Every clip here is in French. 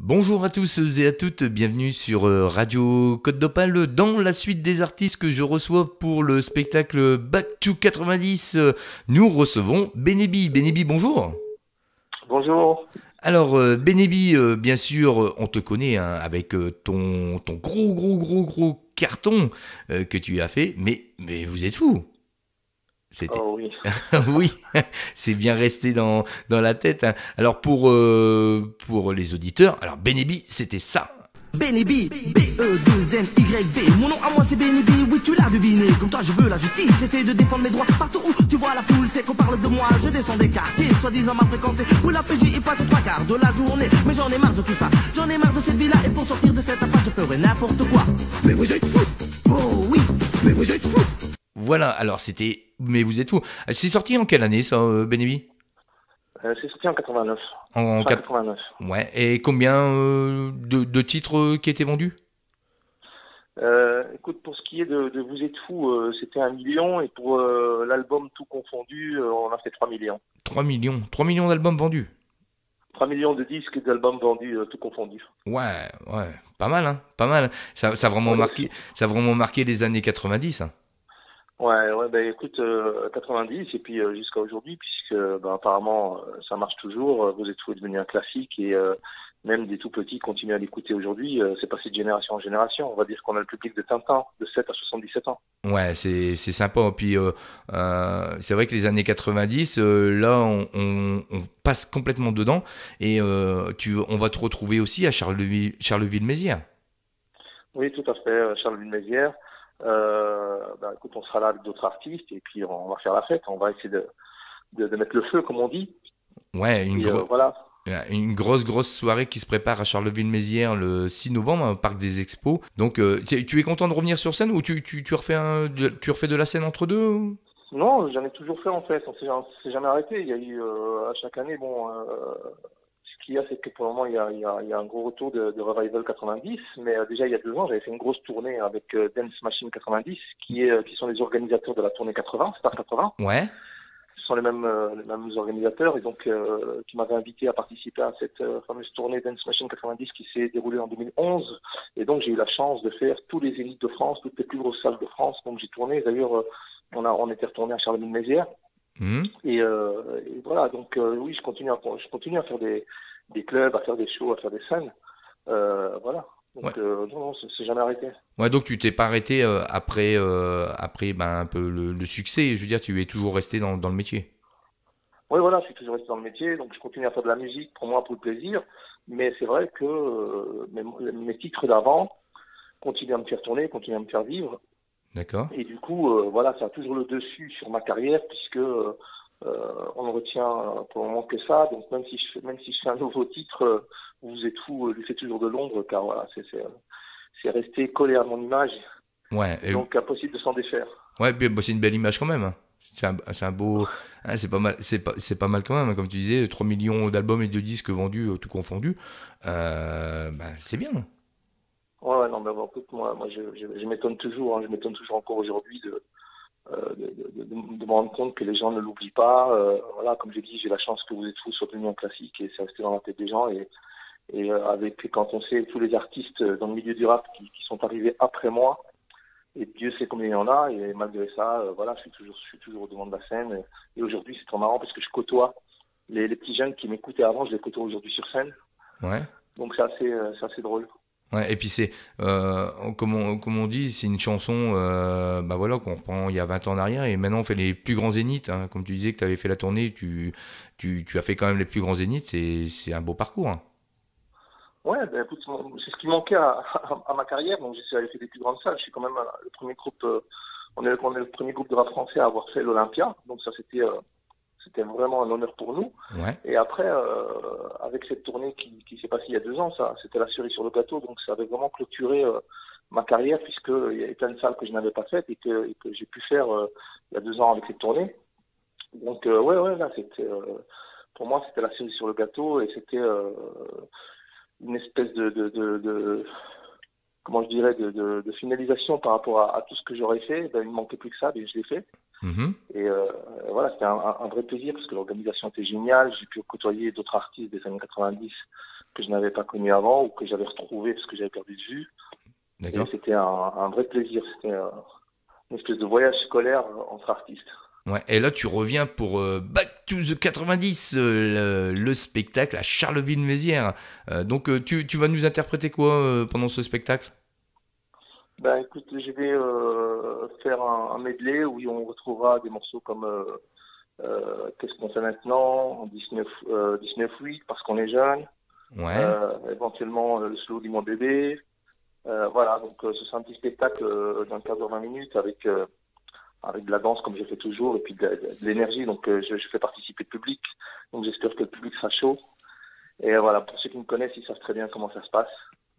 Bonjour à tous et à toutes, bienvenue sur Radio Côte d'Opale dans la suite des artistes que je reçois pour le spectacle Back to 90. Nous recevons Benebi. Benebi, bonjour. Bonjour. Alors Benebi, bien sûr, on te connaît hein, avec ton gros carton que tu as fait, mais vous êtes fou. C'était Oh oui. oui, c'est bien resté dans la tête. Hein. Alors pour les auditeurs, alors Benebi, c'était ça. Benny B, B-E-2-N-Y-V. Mon nom à moi c'est Benny B, oui tu l'as deviné. Comme toi je veux la justice, j'essaie de défendre mes droits. Partout où tu vois la foule, c'est qu'on parle de moi. Je descends des quartiers, soi-disant m'a fréquenté. Où la PJ y passe 3 quarts de la journée. Mais j'en ai marre de tout ça, j'en ai marre de cette vie-là. Et pour sortir de cette impasse, je ferai n'importe quoi. Mais vous êtes fous. Oh oui, mais vous êtes fous. Voilà, alors c'était... Mais vous êtes fou. C'est sorti en quelle année ça, Benebi? C'est sorti en 89. En Fin quatre- 89. Ouais, et combien de titres qui étaient vendus? Écoute, pour ce qui est de Vous êtes fous, c'était 1 million. Et pour l'album tout confondu, on a fait 3 millions. 3 millions. 3 millions d'albums vendus. 3 millions de disques et d'albums vendus, tout confondu. Ouais, pas mal, hein, pas mal. Ça a vraiment Ouais, marqué, ça a vraiment marqué les années 90. Hein. ouais, bah écoute, 90 et puis jusqu'à aujourd'hui, puisque bah, apparemment ça marche toujours. Vous êtes fous est devenu un classique et même des tout petits continuent à l'écouter aujourd'hui. C'est passé de génération en génération. On va dire qu'on a le public de Tintin, de 7 à 77 ans. Ouais, c'est sympa. Puis c'est vrai que les années 90, là, on passe complètement dedans. Et on va te retrouver aussi à Charleville-Mézières. Oui, tout à fait, Charleville-Mézières. Bah, écoute, on sera là avec d'autres artistes et puis on va faire la fête. On va essayer de mettre le feu, comme on dit. Ouais, Et voilà. une grosse soirée qui se prépare à Charleville-Mézières le 6 novembre, au Parc des Expos. Donc, tu es content de revenir sur scène ou tu refais tu refais de la scène entre deux? Non, j'en ai toujours fait en fait. On s'est jamais arrêté. Il y a eu à chaque année, bon, ce qu'il y a, c'est que pour le moment, il y a un gros retour de Revival 90. Mais déjà, il y a 2 ans, j'avais fait une grosse tournée avec Dance Machine 90, qui sont les organisateurs de la tournée 80, Star 80. Ouais, Ce sont les mêmes organisateurs et donc qui m'avaient invité à participer à cette fameuse tournée Dance Machine 90 qui s'est déroulée en 2011. Et donc j'ai eu la chance de faire tous les zéniths de France, toutes les plus grosses salles de France. Donc j'ai tourné. D'ailleurs, on était retourné à Charleville-Mézières. Mhm. Et voilà. Donc oui, je continue à faire des clubs, à faire des shows, à faire des scènes. Voilà. Ouais. Donc non, c'est jamais arrêté. Ouais, donc tu t'es pas arrêté après ben, un peu le succès. Je veux dire, tu es toujours resté dans le métier. Oui, voilà, je suis toujours resté dans le métier, donc je continue à faire de la musique pour moi, pour le plaisir. Mais c'est vrai que mes titres d'avant continuent à me faire tourner, continuent à me faire vivre. D'accord. Et du coup, voilà, ça a toujours le dessus sur ma carrière, puisque on ne retient pour le moment que ça. Donc même si je fais un nouveau titre, vous êtes fou, lui fait toujours de l'ombre, car voilà, c'est resté collé à mon image, Ouais, et donc impossible de s'en défaire. ouais, puis, bah, c'est une belle image quand même. Hein. C'est un beau, hein, c'est pas mal, c'est pas mal quand même. Hein, comme tu disais, 3 millions d'albums et de disques vendus, tout confondu. Ben, c'est bien. Ouais, ouais, non, mais bon, écoute, moi je m'étonne toujours, hein, je m'étonne toujours encore aujourd'hui de me rendre compte que les gens ne l'oublient pas. Voilà, comme j'ai dit, j'ai la chance que Vous êtes fous soit devenu un classique et c'est resté dans la tête des gens. Et avec quand on sait tous les artistes dans le milieu du rap qui sont arrivés après moi, et Dieu sait combien il y en a, et malgré ça, voilà, je suis toujours au devant de la scène. Et aujourd'hui, c'est trop marrant parce que je côtoie les petits jeunes qui m'écoutaient avant, je les côtoie aujourd'hui sur scène. Ouais. Donc c'est assez drôle. Ouais, et puis c'est, comme on dit, c'est une chanson bah voilà, qu'on reprend il y a 20 ans en arrière et maintenant on fait les plus grands zéniths. Hein. Comme tu disais que tu avais fait la tournée, tu as fait quand même les plus grands zéniths, c'est un beau parcours. Hein. Ouais, ben écoute, c'est ce qui manquait à ma carrière. Donc j'avais fait des plus grandes salles. Je suis quand même le premier groupe, on est le premier groupe de rap français à avoir fait l'Olympia. Donc ça c'était vraiment un honneur pour nous. Ouais, Et après, avec cette tournée qui s'est passée il y a 2 ans, ça c'était la cerise sur le gâteau. Donc ça avait vraiment clôturé ma carrière puisque il y avait plein de salles que je n'avais pas faites et que j'ai pu faire il y a 2 ans avec cette tournée. Donc ouais, là c'était pour moi c'était la cerise sur le gâteau et c'était une espèce de comment je dirais de finalisation par rapport à tout ce que j'aurais fait. Ben, il ne manquait plus que ça, mais je l'ai fait. mhm, Et voilà, c'était un vrai plaisir parce que l'organisation était géniale. J'ai pu côtoyer d'autres artistes des années 90 que je n'avais pas connu avant ou que j'avais retrouvé parce que j'avais perdu de vue. Et c'était un vrai plaisir. C'était une espèce de voyage scolaire entre artistes. Ouais, et là, tu reviens pour Back to the 90, le spectacle à Charleville-Mézières. Donc, tu vas nous interpréter quoi pendant ce spectacle? Ben, écoute, je vais faire un medley où on retrouvera des morceaux comme Qu'est-ce qu'on fait maintenant, 19 Week, parce qu'on est jeune, Ouais. éventuellement le slow du Mon Bébé. Voilà, donc ce sera un petit spectacle d'un quart d'heure, 20 minutes avec de la danse comme je fais toujours et puis de l'énergie. Donc je fais participer le public. Donc j'espère que le public sera chaud. Et voilà, pour ceux qui me connaissent, ils savent très bien comment ça se passe.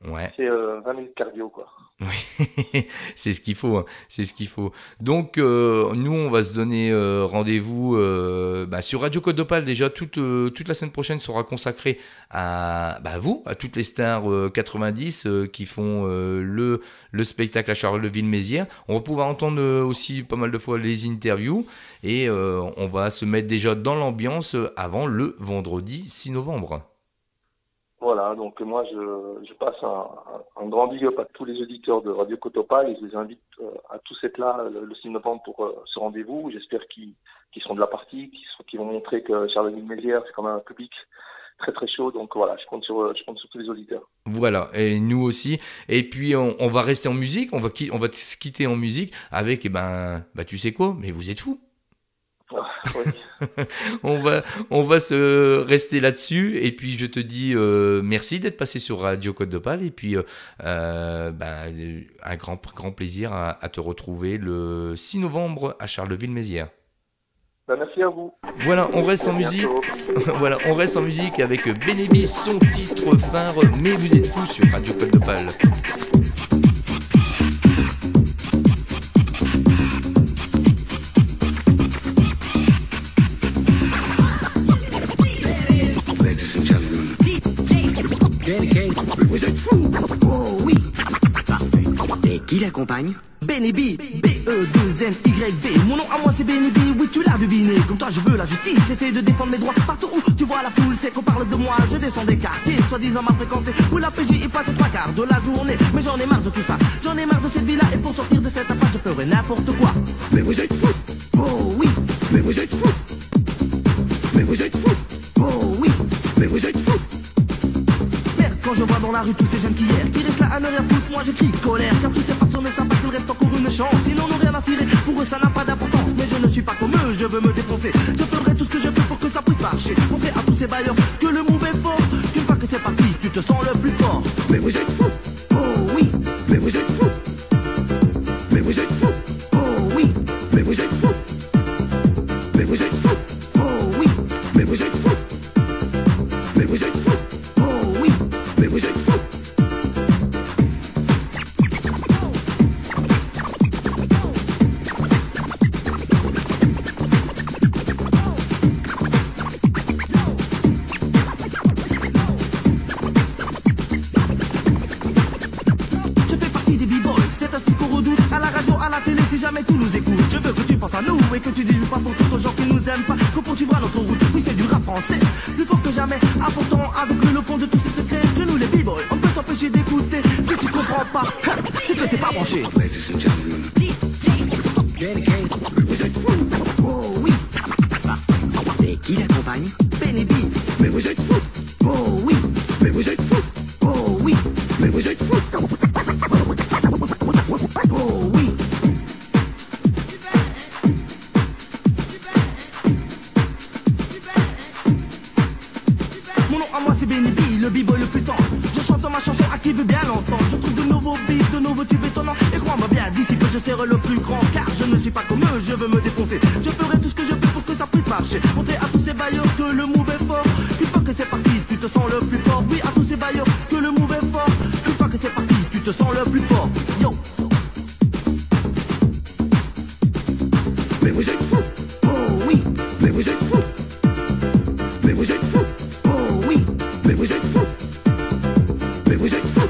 Ouais. C'est 20 minutes cardio, quoi. Oui, c'est ce qu'il faut, hein. C'est ce qu'il faut. Donc, nous, on va se donner rendez-vous sur Radio Côte d'Opale. Déjà, toute la semaine prochaine sera consacrée à vous, à toutes les stars 90 qui font le spectacle à Charleville-Mézières. On va pouvoir entendre aussi pas mal de fois les interviews et on va se mettre déjà dans l'ambiance avant le vendredi 6 novembre. Voilà, donc moi je passe un grand big up à tous les auditeurs de Radio Côte d'Opale et je les invite à tous être là le 6 novembre pour ce rendez-vous. J'espère qu'ils seront de la partie, qu'ils vont montrer que Charleville-Mézières c'est quand même un public très très chaud. Donc voilà, je compte sur tous les auditeurs. Voilà, et nous aussi. Et puis on va rester en musique, on va se quitter en musique avec tu sais quoi, mais vous êtes fous. Ah, oui. on va se rester là-dessus et puis je te dis merci d'être passé sur Radio Côte d'Opale et puis un grand plaisir à te retrouver le 6 novembre à Charleville-Mézières. Merci à vous. Voilà, on reste en musique. Voilà, on reste en musique avec Benébis, son titre phare, mais vous êtes fous sur Radio Côte d'Opale. Oh oui. Et qui l'accompagne? Benny B, B-E-2-N-Y-V. Mon nom à moi c'est Benny B, oui tu l'as deviné. Comme toi je veux la justice, j'essaie de défendre mes droits. Partout où tu vois la foule, c'est qu'on parle de moi. Je descends des quartiers, soi-disant m'a fréquenté, où la PJ y passe 3/4 de la journée. Mais j'en ai marre de tout ça, j'en ai marre de cette vie-là. Et pour sortir de cette impasse, je ferai n'importe quoi. Mais vous êtes fous. Oh oui. Mais vous êtes fous. Mais vous êtes fous. Oh oui. Mais vous êtes fous. Quand je vois dans la rue tous ces jeunes qui hier qui restent là à ne rien foutre, moi je crie colère. Car tous ces personnes ne savent pas qu'il reste encore une chance. Sinon n'ont rien à cirer, pour eux ça n'a pas d'importance. Mais je ne suis pas comme eux, je veux me défoncer. Je ferai tout ce que je peux pour que ça puisse marcher. Montrer à tous ces bailleurs que le move est fort. Qu'une fois que c'est parti, tu te sens le plus fort. Mais vous êtes fous. Oh oui. Mais vous êtes fous. Mais vous êtes fous. Oh oui. Mais vous êtes fous. Mais vous êtes fous. Oh oui. Mais vous êtes fous. Mais vous êtes fous. Oh oui. Mais vous êtes fous. Je fais partie des b-boys, c'est un style qu'on redoute. À la radio, à la télé, si jamais tu nous écoutes. Je veux que tu penses à nous et que tu dises pas pour tous aux gens qui nous aiment pas que poursuivra notre route. Oui, c'est du rap français, plus fort que jamais. Important avec le fond de tous ces secrets. Que nous les b-boys, on peut s'empêcher d'écouter. Si tu comprends pas, c'est que t'es pas branché. Vous êtes fous. Oh oui. Et qui l'accompagne? Benny B. Mais vous êtes fous. Oh oui. Mais vous êtes fous. Oh oui. Mais vous êtes fous. Oh oui. Mon nom à moi c'est Benny B, le b-boy le plus tendre. Je chante ma chanson à qui veut bien l'entendre. Je trouve de nouveaux beats, de nouveaux tubes étonnants. Et crois-moi bien, d'ici peu je serai le plus grand. Car je ne suis pas comme eux, je veux me défoncer. Je ferai tout ce que je peux pour que ça puisse marcher. Montrer à tous ces bailleurs que le move est fort. Une fois que c'est parti, tu te sens le plus fort. Oui, à tous ces bailleurs que le move est fort. Une fois que c'est parti, tu te sens le plus fort. Yo. Mais vous êtes fous. Oh oui. Mais vous êtes fous. Mais vous êtes fous. Oh oui. Mais vous êtes fous. Mais vous êtes fous.